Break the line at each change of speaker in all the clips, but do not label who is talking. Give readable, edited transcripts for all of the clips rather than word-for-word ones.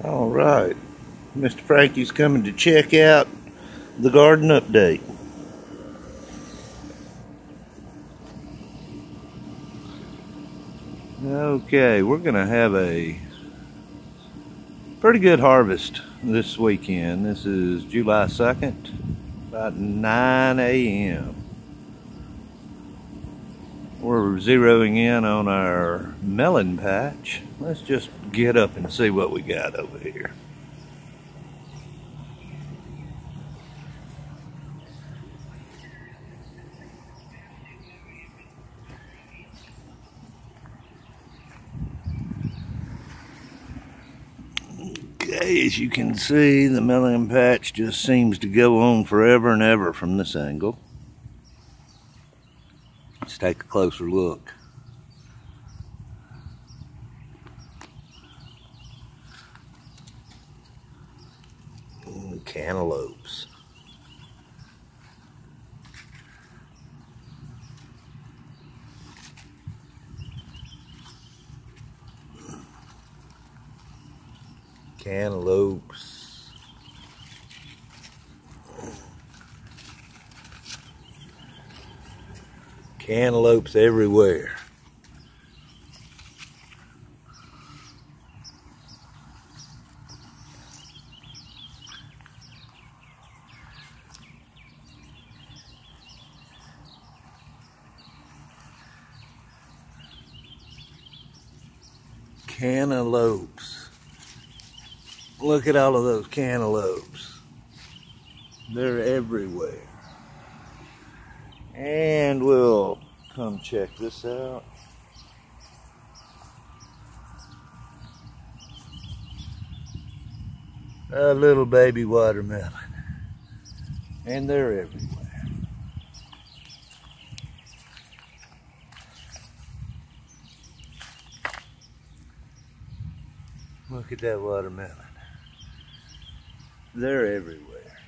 All right, Mr. Frankie's coming to check out the garden update. Okay, we're gonna have a pretty good harvest this weekend. This is July 2nd, about 9 a.m. We're zeroing in on our melon patch. Let's just get up and see what we got over here. Okay, as you can see, the melon patch just seems to go on forever and ever from this angle. Let's take a closer look. Cantaloupes. Cantaloupes. Cantaloupes everywhere. Cantaloupes. Look at all of those cantaloupes. They're everywhere. And we'll come check this out. A little baby watermelon. And they're everywhere. Look at that watermelon. They're everywhere.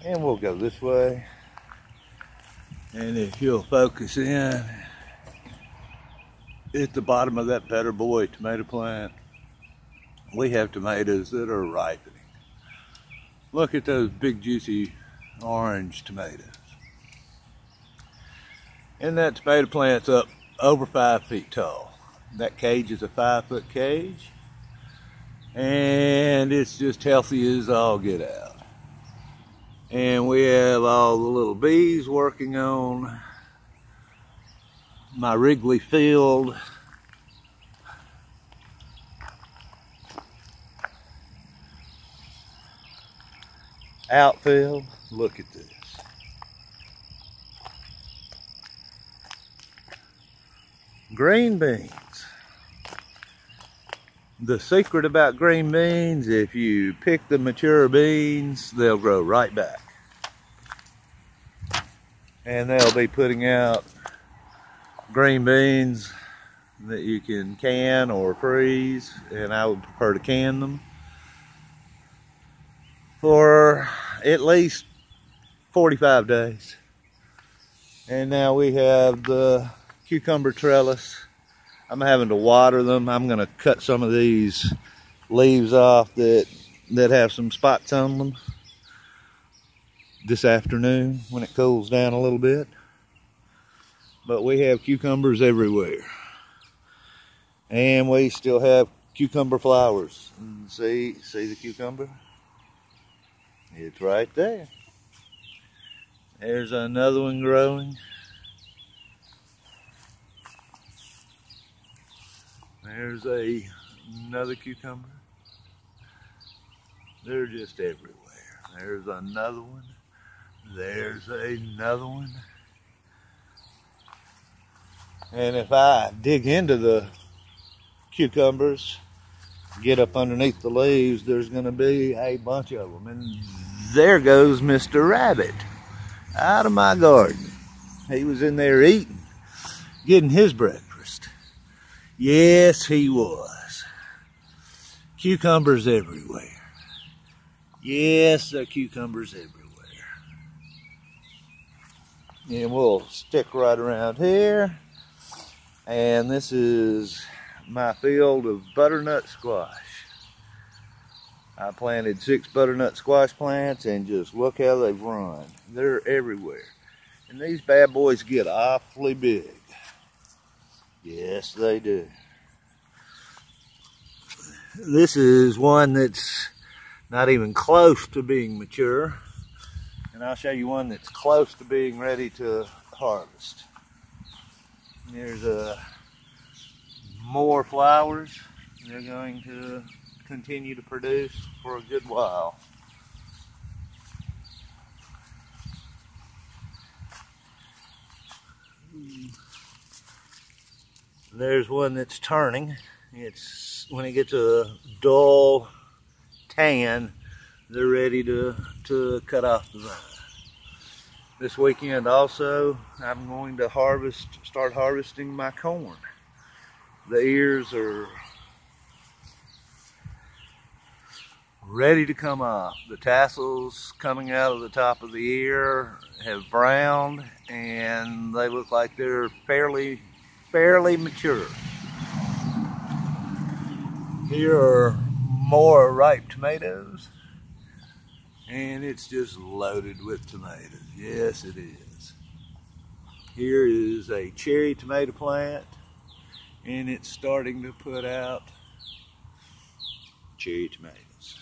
And we'll go this way. And if you'll focus in at the bottom of that Better Boy tomato plant, we have tomatoes that are ripening. Look at those big juicy orange tomatoes. And that tomato plant's up over 5 feet tall. That cage is a 5-foot cage. And it's just healthy as all get out. And we have all the little bees working on my Wrigley Field. Outfield. Look at this. Green beans. The secret about green beans, if you pick the mature beans, they'll grow right back. And they'll be putting out green beans that you can or freeze, and I would prefer to can them for at least 45 days. And now we have the cucumber trellis. I'm having to water them. I'm going to cut some of these leaves off that have some spots on them this afternoon when it cools down a little bit. But we have cucumbers everywhere. And we still have cucumber flowers. See the cucumber? It's right there. There's another one growing. There's another cucumber. They're just everywhere. There's another one. There's another one. And if I dig into the cucumbers, get up underneath the leaves, there's going to be a bunch of them. And there goes Mr. Rabbit out of my garden. He was in there eating, getting his breakfast. Yes, he was. Cucumbers everywhere. Yes, there are cucumbers everywhere. And we'll stick right around here. And this is my field of butternut squash. I planted 6 butternut squash plants, and just look how they've run. They're everywhere. And these bad boys get awfully big. Yes, they do. This is one that's not even close to being mature. And I'll show you one that's close to being ready to harvest. There's more flowers. They're going to continue to produce for a good while. There's one that's turning. It's when it gets a dull tan, they're ready to cut off the vine. This weekend also, I'm going to start harvesting my corn. The ears are ready to come off. The tassels coming out of the top of the ear have browned, and they look like they're fairly mature. Here are more ripe tomatoes, and it's just loaded with tomatoes. Yes, it is. Here is a cherry tomato plant, and it's starting to put out cherry tomatoes.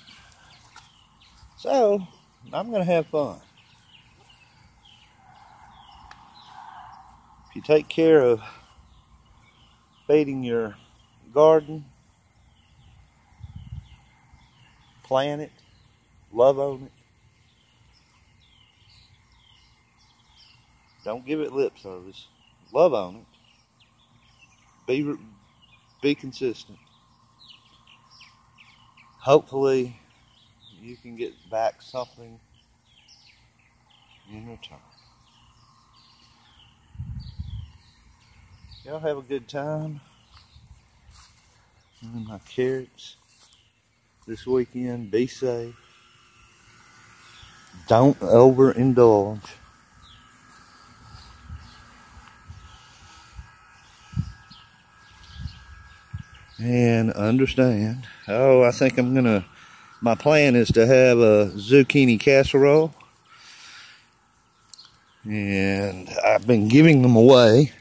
So, I'm going to have fun. If you take care of feeding your garden, plant it, love on it, don't give it lip service, love on it, be consistent. Hopefully you can get back something in return. Y'all have a good time. And my carrots this weekend. Be safe. Don't overindulge. And understand. Oh, I think my plan is to have a zucchini casserole. And I've been giving them away.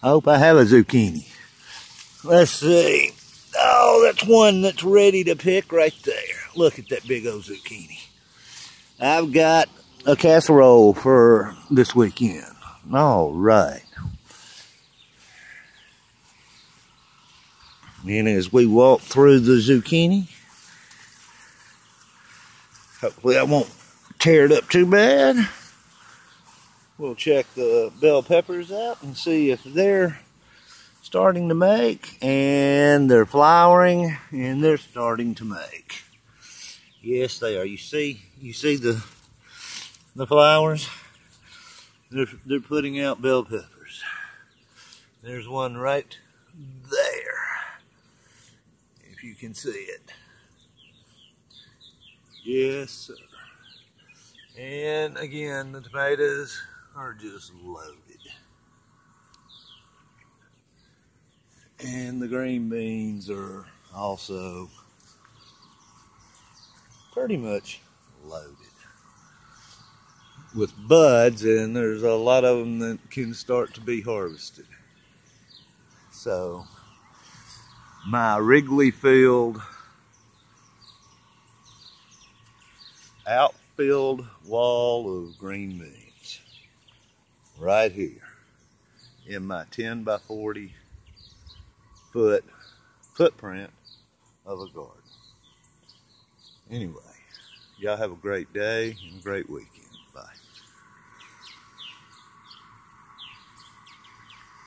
I hope I have a zucchini. Let's see. Oh, that's one that's ready to pick right there. Look at that big old zucchini. I've got a casserole for this weekend. All right. And as we walk through the zucchini, hopefully I won't tear it up too bad. We'll check the bell peppers out and see if they're starting to make, and they're flowering, and they're starting to make. Yes, they are. You see the flowers? They're putting out bell peppers. There's one right there, if you can see it. Yes, sir. And again, the tomatoes are just loaded. And the green beans are also pretty much loaded with buds, and there's a lot of them that can start to be harvested. So my Wrigley Field outfilled wall of green beans right here in my 10 by 40 foot footprint of a garden. Anyway, y'all have a great day and a great weekend. Bye.